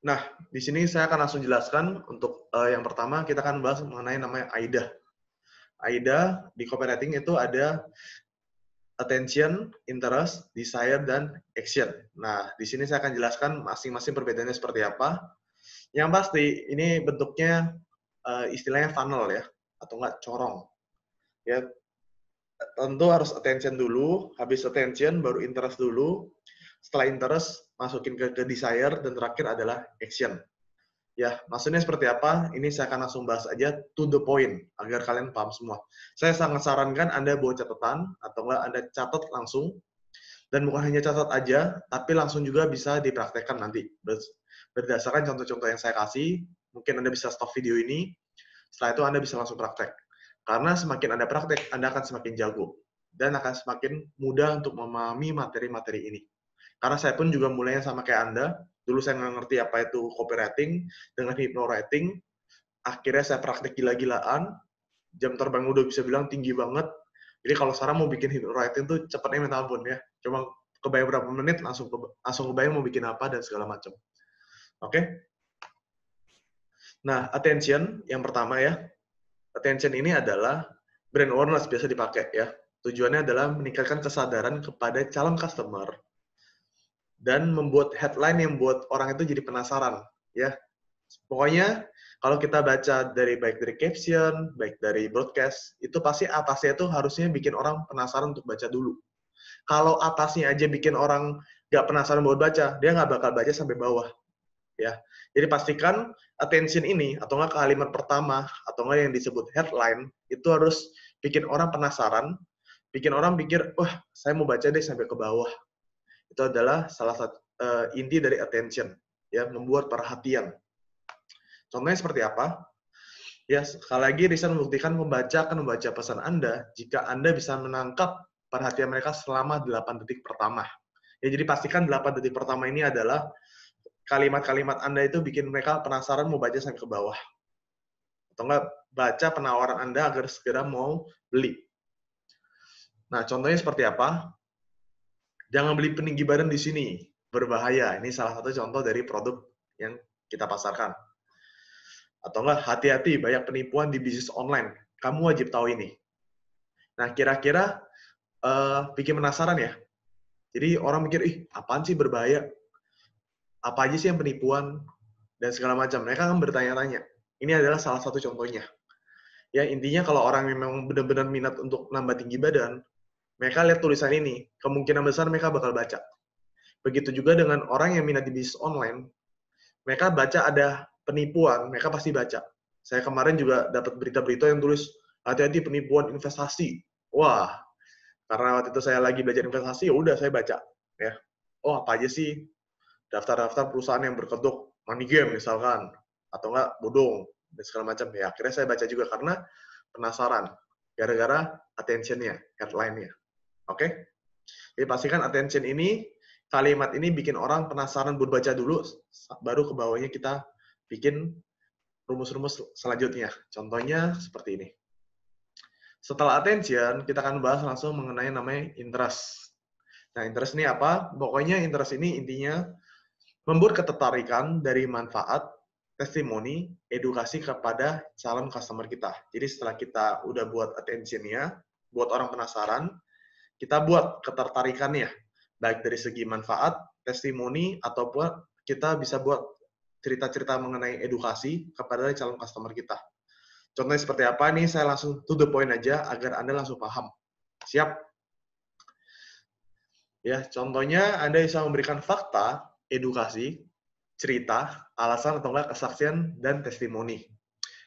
Nah, di sini saya akan langsung jelaskan untuk yang pertama kita akan bahas mengenai namanya AIDA. AIDA di copywriting itu ada attention, interest, desire, dan action. Nah, di sini saya akan jelaskan masing-masing perbedaannya seperti apa. Yang pasti ini bentuknya istilahnya funnel ya, atau enggak corong. Ya, tentu harus attention dulu, habis attention baru interest dulu. Setelah interest masukin ke desire dan terakhir adalah action. Ya, maksudnya seperti apa? Ini saya akan langsung bahas aja to the point agar kalian paham semua. Saya sangat sarankan Anda bawa catatan atau enggak Anda catat langsung, dan bukan hanya catat aja, tapi langsung juga bisa dipraktekkan nanti berdasarkan contoh-contoh yang saya kasih. Mungkin Anda bisa stop video ini, setelah itu Anda bisa langsung praktek. Karena semakin Anda praktek, Anda akan semakin jago dan akan semakin mudah untuk memahami materi-materi ini. Karena saya pun juga mulainya sama kayak Anda. Dulu saya nggak ngerti apa itu copywriting dengan hypnowriting. Akhirnya saya praktek gila-gilaan. Jam terbang udah bisa bilang tinggi banget. Jadi kalau sekarang mau bikin hypnowriting tuh cepatnya minta ampun ya. Cuma kebayang berapa menit langsung kebayang mau bikin apa dan segala macam. Oke? Nah, attention yang pertama ya. Attention ini adalah brand awareness biasa dipakai ya. Tujuannya adalah meningkatkan kesadaran kepada calon customer dan membuat headline yang buat orang itu jadi penasaran ya. Pokoknya kalau kita baca baik dari caption, baik dari broadcast, itu pasti atasnya itu harusnya bikin orang penasaran untuk baca dulu. Kalau atasnya aja bikin orang nggak penasaran buat baca, dia nggak bakal baca sampai bawah ya. Jadi pastikan attention ini atau nggak kalimat pertama atau nggak yang disebut headline itu harus bikin orang penasaran, bikin orang pikir, wah saya mau baca deh sampai ke bawah. Itu adalah salah satu inti dari attention, ya, membuat perhatian. Contohnya seperti apa? Ya, sekali lagi riset membuktikan pembaca akan membaca pesan Anda jika Anda bisa menangkap perhatian mereka selama 8 detik pertama. Ya, jadi pastikan 8 detik pertama ini adalah kalimat-kalimat Anda itu bikin mereka penasaran mau baca sampai ke bawah. Atau enggak baca penawaran Anda agar segera mau beli. Nah, contohnya seperti apa? Jangan beli peninggi badan di sini, berbahaya. Ini salah satu contoh dari produk yang kita pasarkan. Atau enggak, hati-hati, banyak penipuan di bisnis online. Kamu wajib tahu ini. Nah, kira-kira bikin penasaran ya? Jadi orang mikir, ih, apaan sih berbahaya? Apa aja sih yang penipuan? Dan segala macam. Mereka akan bertanya-tanya. Ini adalah salah satu contohnya. Ya, intinya kalau orang memang benar-benar minat untuk nambah tinggi badan, mereka lihat tulisan ini, kemungkinan besar mereka bakal baca. Begitu juga dengan orang yang minat di bisnis online, mereka baca ada penipuan, mereka pasti baca. Saya kemarin juga dapat berita-berita yang tulis, hati-hati penipuan investasi. Wah, karena waktu itu saya lagi belajar investasi, ya udah saya baca. Ya, oh apa aja sih daftar-daftar perusahaan yang berkedok money game misalkan, atau enggak bodong, dan segala macam. Ya, akhirnya saya baca juga karena penasaran, gara-gara attention-nya, headline-nya. Oke? Jadi pastikan attention ini, kalimat ini bikin orang penasaran buat baca dulu, baru ke bawahnya kita bikin rumus-rumus selanjutnya. Contohnya seperti ini. Setelah attention, kita akan bahas langsung mengenai namanya interest. Nah, interest ini apa? Pokoknya interest ini intinya membuat ketertarikan dari manfaat, testimoni, edukasi kepada calon customer kita. Jadi setelah kita udah buat attention-nya, buat orang penasaran, kita buat ketertarikannya, baik dari segi manfaat, testimoni, ataupun kita bisa buat cerita-cerita mengenai edukasi kepada calon customer kita. Contohnya seperti apa nih, saya langsung to the point aja agar Anda langsung paham. Siap? Ya, contohnya Anda bisa memberikan fakta, edukasi, cerita, alasan atau enggak kesaksian, dan testimoni.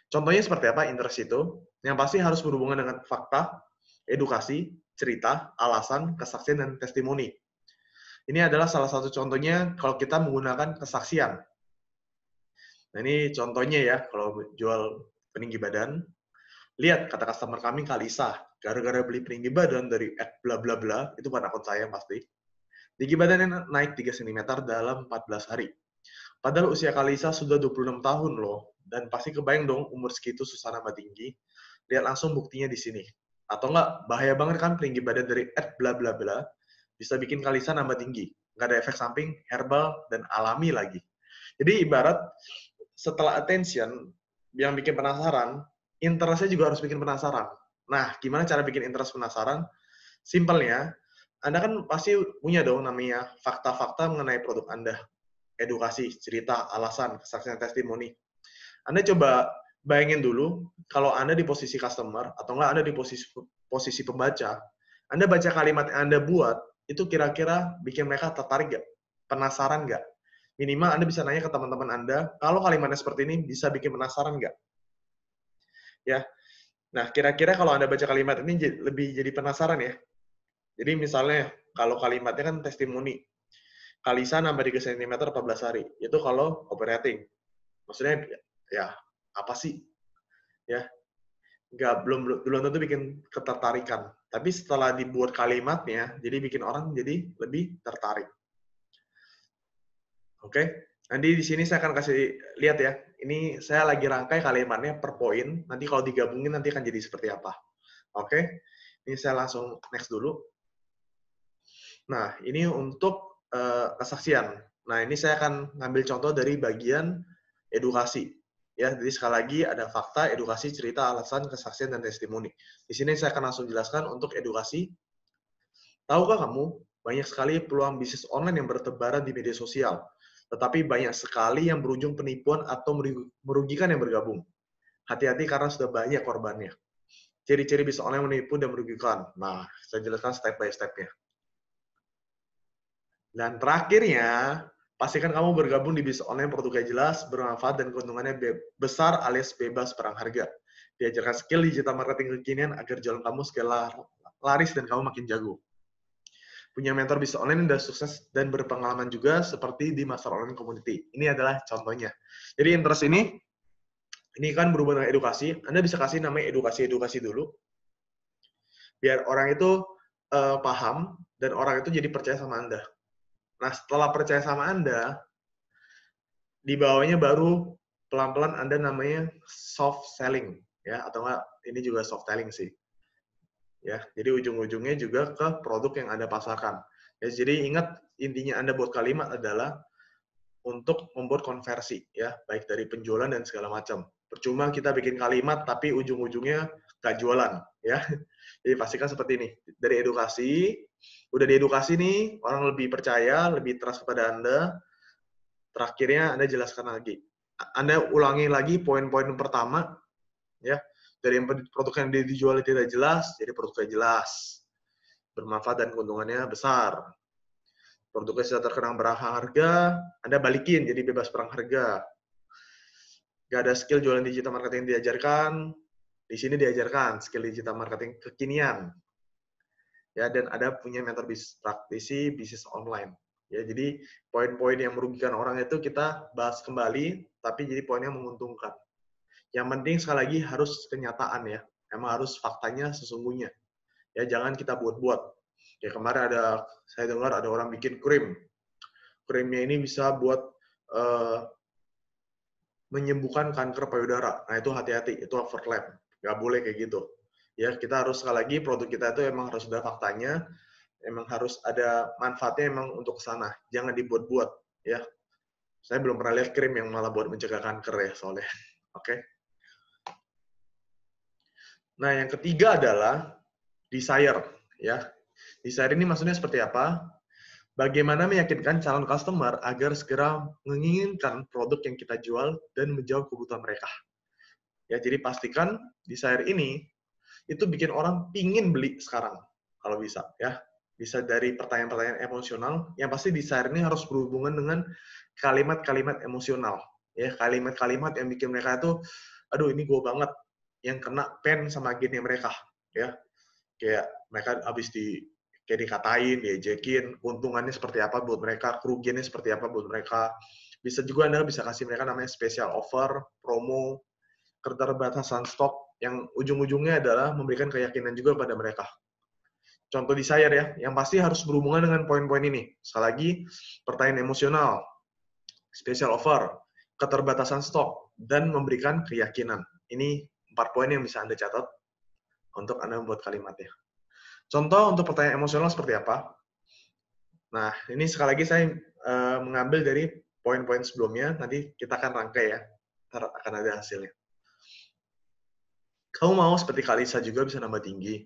Contohnya seperti apa interest itu? Yang pasti harus berhubungan dengan fakta, edukasi, cerita, alasan, kesaksian, dan testimoni. Ini adalah salah satu contohnya kalau kita menggunakan kesaksian. Nah, ini contohnya ya, kalau jual peninggi badan. Lihat, kata customer kami Kalisa, gara-gara beli peninggi badan dari bla bla bla, itu bukan akun saya pasti. Tinggi badannya naik 3 cm dalam 14 hari. Padahal usia Kalisa sudah 26 tahun loh, dan pasti kebayang dong umur segitu susah nambah tinggi. Lihat langsung buktinya di sini. Atau enggak, bahaya banget kan peninggi badan dari bla bla bla, bisa bikin Kalisa nambah tinggi. Nggak ada efek samping, herbal, dan alami lagi. Jadi ibarat setelah attention yang bikin penasaran, interest-nya juga harus bikin penasaran. Nah, gimana cara bikin interest penasaran? Simpelnya, Anda kan pasti punya dong namanya fakta-fakta mengenai produk Anda. Edukasi, cerita, alasan, kesaksian, testimoni. Anda coba bayangin dulu, kalau Anda di posisi customer, atau enggak Anda di posisi pembaca, Anda baca kalimat yang Anda buat, itu kira-kira bikin mereka tertarik nggak? Penasaran nggak? Minimal Anda bisa nanya ke teman-teman Anda, kalau kalimatnya seperti ini, bisa bikin penasaran nggak? Ya, nah kira-kira kalau Anda baca kalimat ini lebih jadi penasaran ya. Jadi misalnya, kalau kalimatnya kan testimoni, Kalisa nambah 3 cm 14 hari. Itu kalau operating. Maksudnya, ya, apa sih? Ya, belum tentu bikin ketertarikan. Tapi setelah dibuat kalimatnya, jadi bikin orang jadi lebih tertarik. Oke? Nanti di sini saya akan kasih lihat ya. Ini saya lagi rangkai kalimatnya per poin. Nanti kalau digabungin nanti akan jadi seperti apa. Oke? Ini saya langsung next dulu. Nah, ini untuk kesaksian. Nah, ini saya akan ngambil contoh dari bagian edukasi. Ya, jadi sekali lagi ada fakta, edukasi, cerita, alasan, kesaksian, dan testimoni. Di sini saya akan langsung jelaskan untuk edukasi. Tahukah kamu, banyak sekali peluang bisnis online yang bertebaran di media sosial, tetapi banyak sekali yang berujung penipuan atau merugikan yang bergabung. Hati-hati karena sudah banyak korbannya. Ciri-ciri bisnis online menipu dan merugikan. Nah, saya jelaskan step by step-nya. Dan terakhirnya, pastikan kamu bergabung di bisnis online produknya jelas, bermanfaat, dan keuntungannya besar alias bebas perang harga. Diajarkan skill digital marketing kekinian agar jualan kamu skala laris dan kamu makin jago. Punya mentor bisnis online yang sudah sukses dan berpengalaman juga seperti di Master Online Community. Ini adalah contohnya. Jadi interest ini kan berhubungan dengan edukasi. Anda bisa kasih namanya edukasi-edukasi dulu. Biar orang itu paham dan orang itu jadi percaya sama Anda. Nah, setelah percaya sama Anda, di bawahnya baru pelan-pelan Anda namanya soft selling, ya, atau enggak ini juga soft selling sih. Ya, jadi ujung-ujungnya juga ke produk yang Anda pasarkan. Ya, jadi ingat intinya Anda buat kalimat adalah untuk membuat konversi, ya, baik dari penjualan dan segala macam. Percuma kita bikin kalimat tapi ujung-ujungnya nggak jualan, ya. Jadi pastikan seperti ini. Dari edukasi, udah diedukasi nih, orang lebih percaya, lebih trust kepada Anda. Terakhirnya Anda jelaskan lagi. Anda ulangi lagi poin-poin pertama, ya. Dari produk yang dijual tidak jelas, jadi produknya jelas. Bermanfaat dan keuntungannya besar. Produknya sudah terkenang berharga, Anda balikin jadi bebas perang harga. Gak ada skill jualan digital marketing diajarkan, di sini diajarkan skill digital marketing kekinian. Ya, dan ada punya mentor bisnis praktisi bisnis online. Ya, jadi poin-poin yang merugikan orang itu kita bahas kembali, tapi jadi poin yang menguntungkan. Yang penting sekali lagi harus kenyataan ya, emang harus faktanya sesungguhnya. Ya, jangan kita buat-buat. Ya, kemarin saya dengar ada orang bikin krim. Krimnya ini bisa buat menyembuhkan kanker payudara. Nah, itu hati-hati, itu overlap. Nggak boleh kayak gitu. Ya, kita harus sekali lagi produk kita itu emang harus ada faktanya, emang harus ada manfaatnya emang untuk ke sana. Jangan dibuat-buat, ya. Saya belum pernah lihat krim yang malah buat mencegah kanker ya, soalnya. Oke. Nah, yang ketiga adalah desire, ya. Desire ini maksudnya seperti apa? Bagaimana meyakinkan calon customer agar segera menginginkan produk yang kita jual dan menjawab kebutuhan mereka. Ya, jadi pastikan desire ini itu bikin orang pingin beli sekarang kalau bisa, ya. Bisa dari pertanyaan-pertanyaan emosional, yang pasti desire ini harus berhubungan dengan kalimat-kalimat emosional, ya, kalimat-kalimat yang bikin mereka itu, aduh ini gue banget, yang kena pen sama agennya mereka, ya. Kayak mereka habis kayak dikatain, diejekin, keuntungannya seperti apa buat mereka, kerugiannya seperti apa buat mereka. Bisa juga Anda bisa kasih mereka namanya special offer, promo, keterbatasan stok, yang ujung-ujungnya adalah memberikan keyakinan juga pada mereka. Contoh desire ya, yang pasti harus berhubungan dengan poin-poin ini. Sekali lagi, pertanyaan emosional, special offer, keterbatasan stok, dan memberikan keyakinan. Ini 4 poin yang bisa Anda catat untuk Anda membuat kalimatnya. Contoh untuk pertanyaan emosional seperti apa? Nah, ini sekali lagi saya mengambil dari poin-poin sebelumnya, nanti kita akan rangkai ya. Ntar akan ada hasilnya. Kamu mau seperti Kalisa juga bisa nambah tinggi.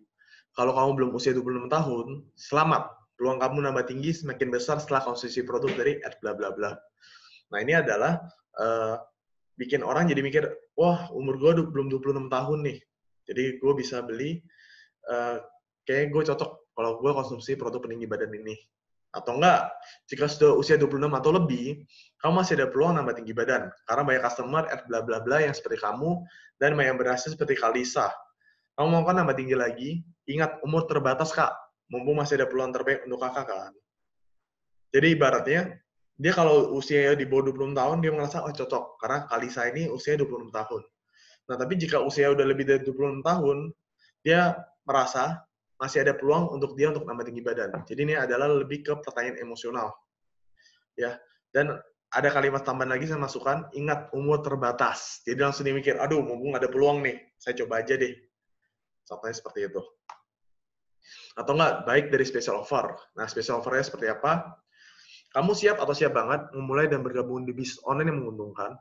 Kalau kamu belum usia 26 tahun, selamat. Peluang kamu nambah tinggi semakin besar setelah konsumsi produk dari bla bla bla. Nah, ini adalah bikin orang jadi mikir, wah, umur gue belum 26 tahun nih. Jadi gue bisa beli, kayak gue cocok kalau gue konsumsi produk peninggi badan ini. Atau enggak, jika sudah usia 26 atau lebih, kamu masih ada peluang nambah tinggi badan. Karena banyak customer bla bla bla yang seperti kamu, dan yang berhasil seperti Kalisa. Kamu mau kan nambah tinggi lagi, ingat umur terbatas kak, mumpung masih ada peluang terbaik untuk kakak kan. Jadi ibaratnya, dia kalau usia di bawah 26 tahun, dia merasa, oh cocok, karena Kalisa ini usia 26 tahun. Nah, tapi jika usia udah lebih dari 26 tahun, dia merasa masih ada peluang untuk dia untuk nambah tinggi badan. Jadi ini adalah lebih ke pertanyaan emosional. Ya. Dan ada kalimat tambahan lagi saya masukkan, ingat umur terbatas. Jadi langsung dimikir, aduh mumpung ada peluang nih, saya coba aja deh. Contohnya seperti itu. Atau enggak, baik dari special offer. Nah, special offer-nya seperti apa? Kamu siap atau siap banget memulai dan bergabung di bisnis online yang menguntungkan?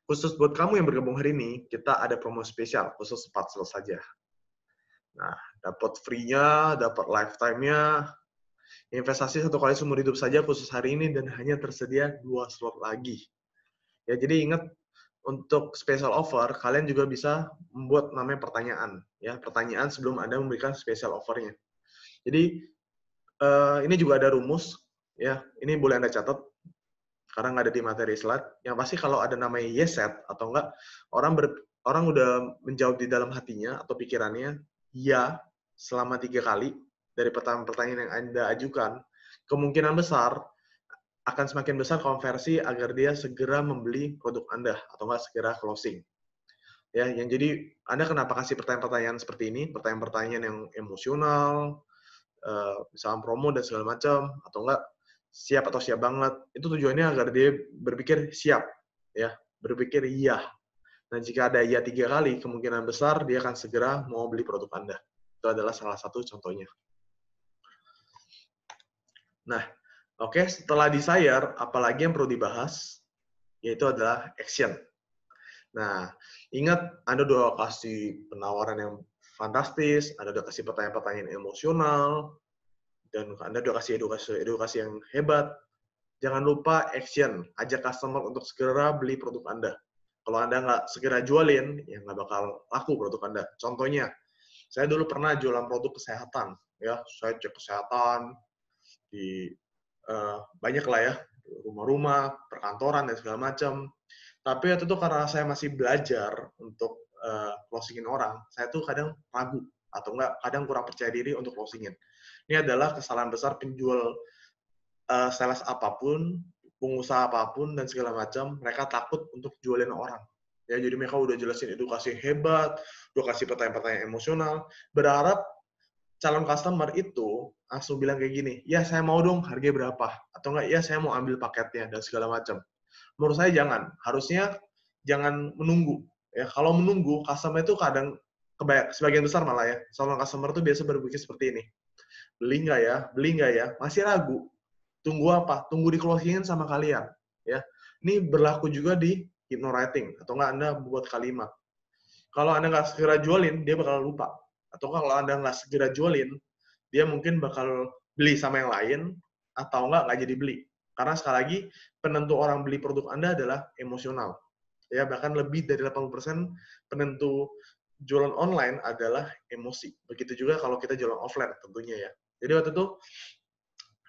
Khusus buat kamu yang bergabung hari ini, kita ada promo spesial, khusus 4 slot saja. Nah, dapat free-nya, dapat lifetime-nya, investasi 1 kali seumur hidup saja khusus hari ini, dan hanya tersedia 2 slot lagi. Ya, jadi ingat, untuk special offer, kalian juga bisa membuat namanya pertanyaan. Ya, pertanyaan sebelum Anda memberikan special offer-nya. Jadi, ini juga ada rumus. Ya, ini boleh Anda catat, karena nggak ada di materi slide. Yang pasti kalau ada namanya yes set, atau enggak, orang udah menjawab di dalam hatinya atau pikirannya, ya, selama 3 kali, dari pertanyaan-pertanyaan yang Anda ajukan, kemungkinan besar akan semakin besar konversi agar dia segera membeli produk Anda, atau enggak segera closing. Ya, yang jadi Anda kenapa kasih pertanyaan-pertanyaan seperti ini, pertanyaan-pertanyaan yang emosional, misalnya promo dan segala macam, atau enggak siap atau siap banget, itu tujuannya agar dia berpikir siap, ya, berpikir iya. Dan jika ada iya 3 kali, kemungkinan besar dia akan segera mau beli produk Anda. Itu adalah salah satu contohnya. Nah, oke, setelah desire, apalagi yang perlu dibahas, yaitu adalah action. Nah, ingat, Anda udah kasih penawaran yang fantastis, Anda udah kasih pertanyaan-pertanyaan emosional, dan Anda udah kasih edukasi yang hebat. Jangan lupa action, ajak customer untuk segera beli produk Anda. Kalau Anda nggak segera jualin, ya nggak bakal laku produk Anda. Contohnya, saya dulu pernah jualan produk kesehatan. Ya, saya cek kesehatan di banyak lah ya, rumah-rumah, perkantoran, dan segala macam. Tapi waktu itu karena saya masih belajar untuk closingin orang, saya tuh kadang ragu, atau enggak, kadang kurang percaya diri untuk closingin. Ini adalah kesalahan besar penjual sales apapun, pengusaha apapun, dan segala macam, mereka takut untuk jualin orang. Ya, jadi mereka udah jelasin edukasi hebat, udah kasih pertanyaan-pertanyaan emosional, berharap calon customer itu langsung bilang kayak gini, ya saya mau dong harganya berapa, atau enggak, ya saya mau ambil paketnya, dan segala macam. Menurut saya jangan, harusnya jangan menunggu. Ya, kalau menunggu, customer itu kadang, sebagian besar malah ya, calon customer itu biasa berpikir seperti ini, beli nggak ya, masih ragu. Tunggu apa? Tunggu di closingin sama kalian. Ya, ini berlaku juga di hypnowriting, atau nggak Anda buat kalimat. Kalau Anda nggak segera jualin, dia bakal lupa. Atau kalau Anda nggak segera jualin, dia mungkin bakal beli sama yang lain, atau nggak jadi beli. Karena sekali lagi, penentu orang beli produk Anda adalah emosional. Ya, bahkan lebih dari 80% penentu jualan online adalah emosi. Begitu juga kalau kita jualan offline tentunya ya. Jadi waktu itu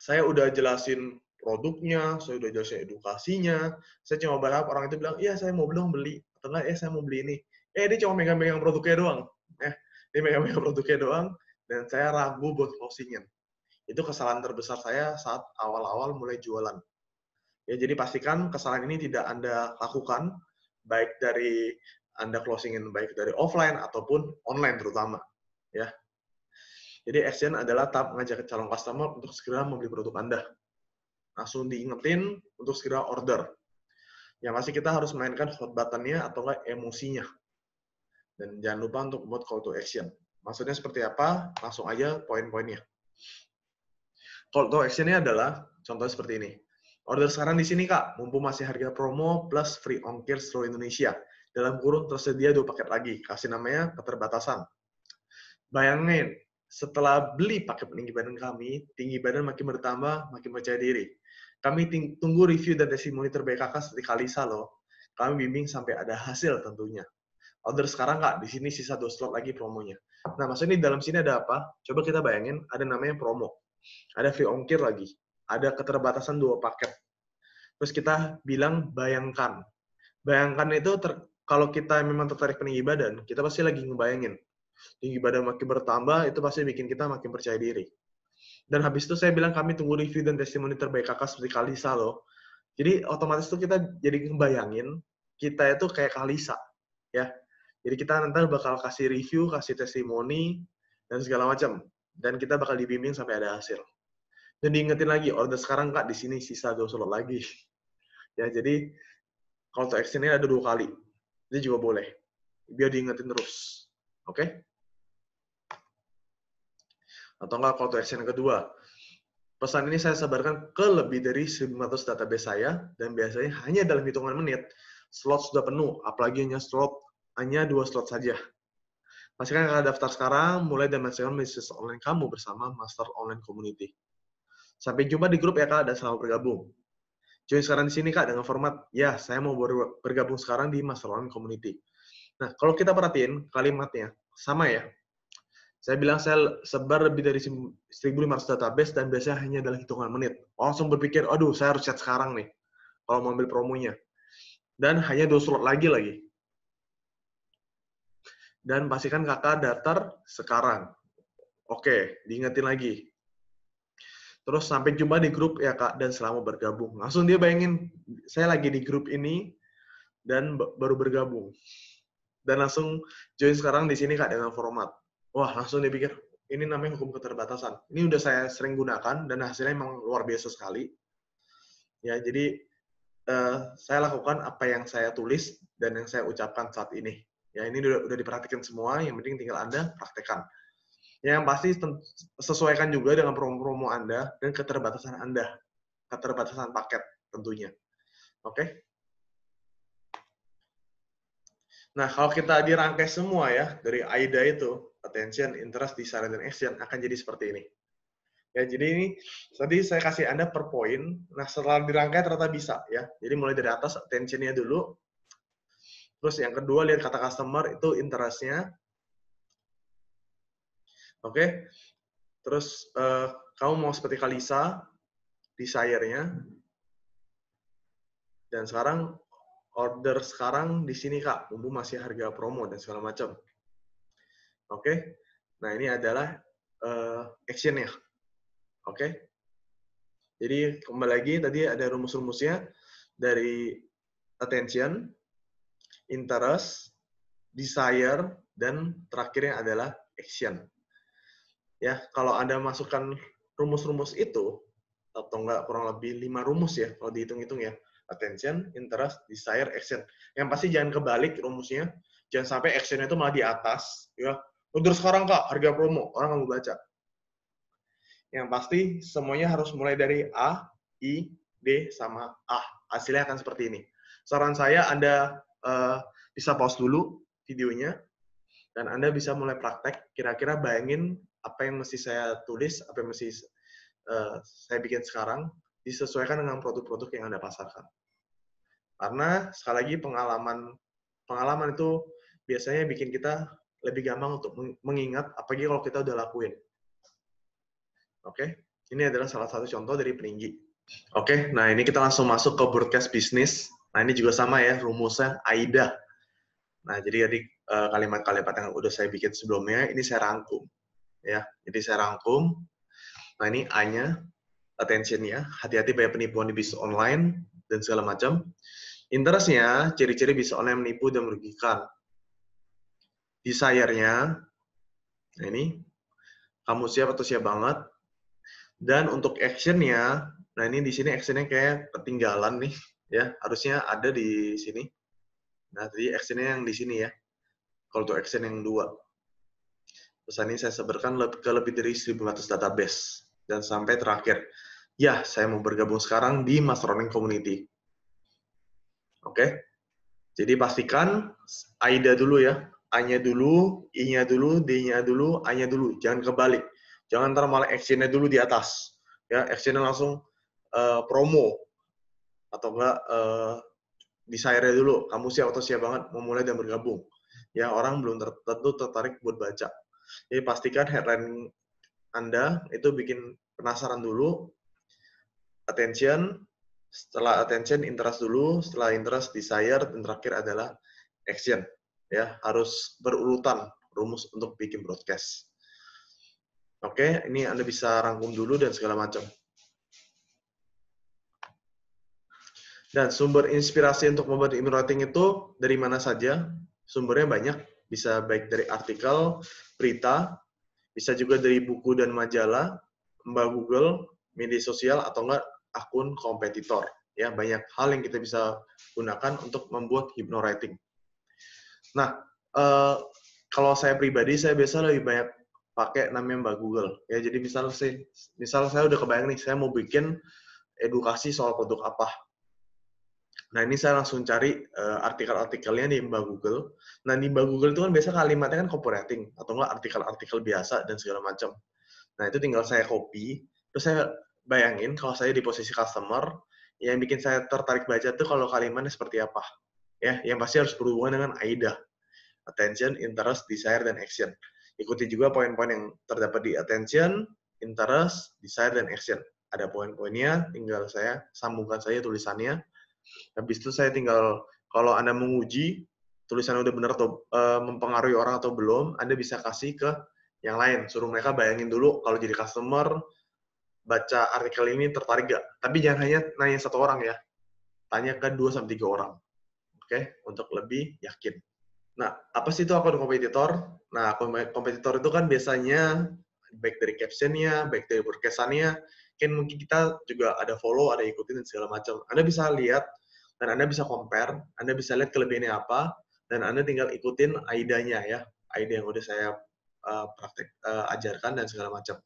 saya udah jelasin produknya, saya udah jelasin edukasinya, saya cuma berharap orang itu bilang, iya saya mau beli, atau enggak, saya mau beli ini. Dia cuma megang-megang produknya doang. Dia megang-megang produknya doang, dan saya ragu buat closingin. Itu kesalahan terbesar saya saat awal-awal mulai jualan. Ya, jadi pastikan kesalahan ini tidak Anda lakukan, baik dari Anda closingin baik dari offline ataupun online terutama. Ya. Jadi action adalah tahap mengajak calon customer untuk segera membeli produk Anda. Langsung diingetin untuk segera order. Yang pasti kita harus mainkan hot button-nya atau enggak emosinya. Dan jangan lupa untuk buat call to action. Maksudnya seperti apa? Langsung aja poin-poinnya. Call to action-nya adalah, contohnya seperti ini. Order sekarang di sini Kak, mumpung masih harga promo plus free ongkir seluruh Indonesia. Dalam kurun tersedia 2 paket lagi, kasih namanya keterbatasan. Bayangin, setelah beli paket peninggi badan kami, tinggi badan makin bertambah, makin percaya diri. Kami tunggu review dan testimoni terbaik Kakak seperti Kalisa loh. Kami bimbing sampai ada hasil tentunya. Order sekarang Kak, di sini sisa 2 slot lagi promonya. Nah, maksudnya di dalam sini ada apa? Coba kita bayangin, ada namanya promo. Ada free ongkir lagi. Ada keterbatasan 2 paket. Terus kita bilang bayangkan. Bayangkan itu kalau kita memang tertarik peninggi badan, kita pasti lagi ngebayangin. Tinggi badan makin bertambah, itu pasti bikin kita makin percaya diri. Dan habis itu saya bilang kami tunggu review dan testimoni terbaik Kakak seperti Kalisa loh. Jadi otomatis tuh kita jadi ngebayangin kita itu kayak Kalisa, ya. Jadi kita nanti bakal kasih review, kasih testimoni, dan segala macam. Dan kita bakal dibimbing sampai ada hasil. Dan diingetin lagi, order sekarang Kak, di sini sisa 2 slot lagi. Ya, jadi call to action-nya ada 2 kali. Itu juga boleh. Biar diingetin terus. Oke? Atau enggak call to action yang kedua. Pesan ini saya sebarkan ke lebih dari 1.500 database saya, dan biasanya hanya dalam hitungan menit, slot sudah penuh, apalagi hanya 2 slot saja. Pastikan Kakak daftar sekarang, mulai dan menjalankan bisnis online kamu bersama Master Online Community. Sampai jumpa di grup ya Kak, dan selamat bergabung. Join sekarang di sini Kak, dengan format, ya saya mau bergabung sekarang di Master Online Community. Nah, kalau kita perhatiin kalimatnya, sama ya. Saya bilang saya sebar lebih dari 1.500 database dan biasanya hanya dalam hitungan menit. Langsung berpikir, aduh saya harus chat sekarang nih, kalau mau ambil promonya. Dan hanya 2 slot lagi. Dan pastikan kakak daftar sekarang. Oke, diingetin lagi. Terus sampai jumpa di grup ya Kak, dan selamat bergabung. Langsung dia bayangin, saya lagi di grup ini, dan baru bergabung. Dan langsung join sekarang di sini Kak, dengan format. Wah, langsung dia pikir, ini namanya hukum keterbatasan. Ini udah saya sering gunakan, dan hasilnya memang luar biasa sekali. Ya, jadi saya lakukan apa yang saya tulis dan yang saya ucapkan saat ini. Ya, ini udah diperhatikan semua, yang penting tinggal Anda praktekkan. Yang pasti sesuaikan juga dengan promo-promo Anda dan keterbatasan Anda. Keterbatasan paket tentunya. Oke? Nah, kalau kita dirangkai semua ya, dari AIDA itu, attention, interest, desire, dan action, akan jadi seperti ini. Ya, jadi ini tadi saya kasih Anda per poin. Nah, setelah dirangkai ternyata bisa ya. Jadi mulai dari atas attention-nya dulu. Terus yang kedua lihat kata customer itu interest-nya. Oke. Terus kamu mau seperti Kalisa, desire-nya. Dan sekarang order sekarang di sini Kak, mumpung masih harga promo dan segala macam. Oke. Nah, ini adalah action-nya. Oke. Jadi kembali lagi tadi ada rumus-rumusnya dari attention, interest, desire, dan terakhirnya adalah action. Ya, kalau Anda masukkan rumus-rumus itu, atau enggak kurang lebih 5 rumus ya, kalau dihitung-hitung ya, attention, interest, desire, action. Yang pasti jangan kebalik rumusnya, jangan sampai action itu malah di atas, ya. Order sekarang Kak, harga promo, orang nggak mau baca. Yang pasti semuanya harus mulai dari A, I, D, sama A. Hasilnya akan seperti ini. Saran saya Anda bisa pause dulu videonya, dan Anda bisa mulai praktek, kira-kira bayangin apa yang mesti saya tulis, apa yang mesti saya bikin sekarang, disesuaikan dengan produk-produk yang Anda pasarkan. Karena, sekali lagi, pengalaman itu biasanya bikin kita lebih gampang untuk mengingat, apalagi kalau kita udah lakuin. Oke, ini adalah salah satu contoh dari peninggi. Oke, nah ini kita langsung masuk ke broadcast bisnis. Nah ini juga sama ya, rumusnya AIDA. Nah jadi kalimat-kalimat yang udah saya bikin sebelumnya, ini saya rangkum. Ya, jadi saya rangkum. Nah ini A-nya, attention-nya, hati-hati banyak penipuan di bisnis online, dan segala macam. Interest-nya, ciri-ciri bisnis online menipu dan merugikan. Desire-nya, nah ini, kamu siap atau siap banget. Dan untuk action-nya, nah ini di sini action-nya kayak ketinggalan nih, ya harusnya ada di sini. Nah tadi action-nya yang di sini ya, call to action yang 2. Pesan ini saya sebarkan ke lebih dari 1.500 database. Dan sampai terakhir, Ya, saya mau bergabung sekarang di Mastermind Community. Oke, jadi pastikan AIDA dulu ya. A-nya dulu, I-nya dulu, D-nya dulu, A-nya dulu. Jangan kebalik. Jangan ntar malah action-nya dulu di atas. Ya, action-nya langsung promo. Atau enggak desire dulu. Kamu siap atau siap banget memulai dan bergabung. Ya, orang belum tentu tertarik buat baca. Jadi pastikan headline Anda itu bikin penasaran dulu, attention, setelah attention interest dulu, setelah interest desire, dan terakhir adalah action. Ya, harus berurutan rumus untuk bikin broadcast. Oke, ini Anda bisa rangkum dulu dan segala macam. Dan sumber inspirasi untuk membuat email writing itu dari mana saja? Sumbernya banyak, bisa baik dari artikel, berita, bisa juga dari buku dan majalah, Mbak Google, media sosial, atau enggak akun kompetitor. Ya, banyak hal yang kita bisa gunakan untuk membuat hypnowriting. Nah, kalau saya pribadi, saya biasa lebih banyak pakai namanya Mbak Google. Ya, jadi misal saya udah kebayang nih, saya mau bikin edukasi soal produk apa. Nah, ini saya langsung cari artikel-artikelnya di Mbak Google. Nah, di Mbak Google itu kan biasa kalimatnya kan copywriting, atau enggak artikel-artikel biasa dan segala macam. Nah, itu tinggal saya copy, terus saya bayangin kalau saya di posisi customer, yang bikin saya tertarik baca tuh kalau kalimatnya seperti apa. Ya, yang pasti harus berhubungan dengan AIDA. Attention, interest, desire, dan action. Ikuti juga poin-poin yang terdapat di attention, interest, desire, dan action. Ada poin-poinnya, tinggal saya sambungkan saja tulisannya. Habis itu saya tinggal, kalau Anda menguji, tulisan udah benar atau mempengaruhi orang atau belum, Anda bisa kasih ke yang lain. Suruh mereka bayangin dulu, kalau jadi customer, baca artikel ini tertarik gak? Tapi jangan hanya nanya satu orang ya. Tanya ke 2-3 orang. Oke, untuk lebih yakin. Nah, apa sih itu akun kompetitor? Nah, akun kompetitor itu kan biasanya baik dari captionnya, baik dari broadcast-annya, kan mungkin kita juga ada follow, ada ikutin, dan segala macam. Anda bisa lihat, dan Anda bisa compare, Anda bisa lihat kelebihannya apa, dan Anda tinggal ikutin AIDA-nya ya, AIDA yang udah saya ajarkan, dan segala macam.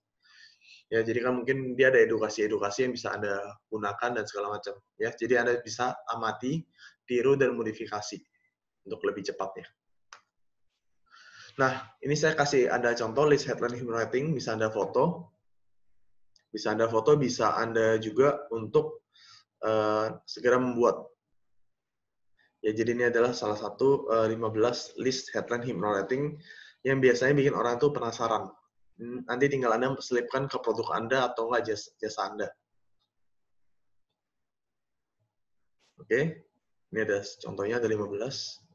Ya, jadi kan mungkin dia ada edukasi-edukasi yang bisa Anda gunakan, dan segala macam. Ya, jadi Anda bisa amati, tiru, dan modifikasi untuk lebih cepatnya. Nah, ini saya kasih Anda contoh list headline hypnowriting, bisa Anda foto. Bisa Anda juga untuk segera membuat. Ya, jadi ini adalah salah satu 15 list headline hypnowriting yang biasanya bikin orang tuh penasaran. Nanti tinggal Anda selipkan ke produk Anda atau enggak jasa Anda. Oke, ini ada contohnya, ada 15.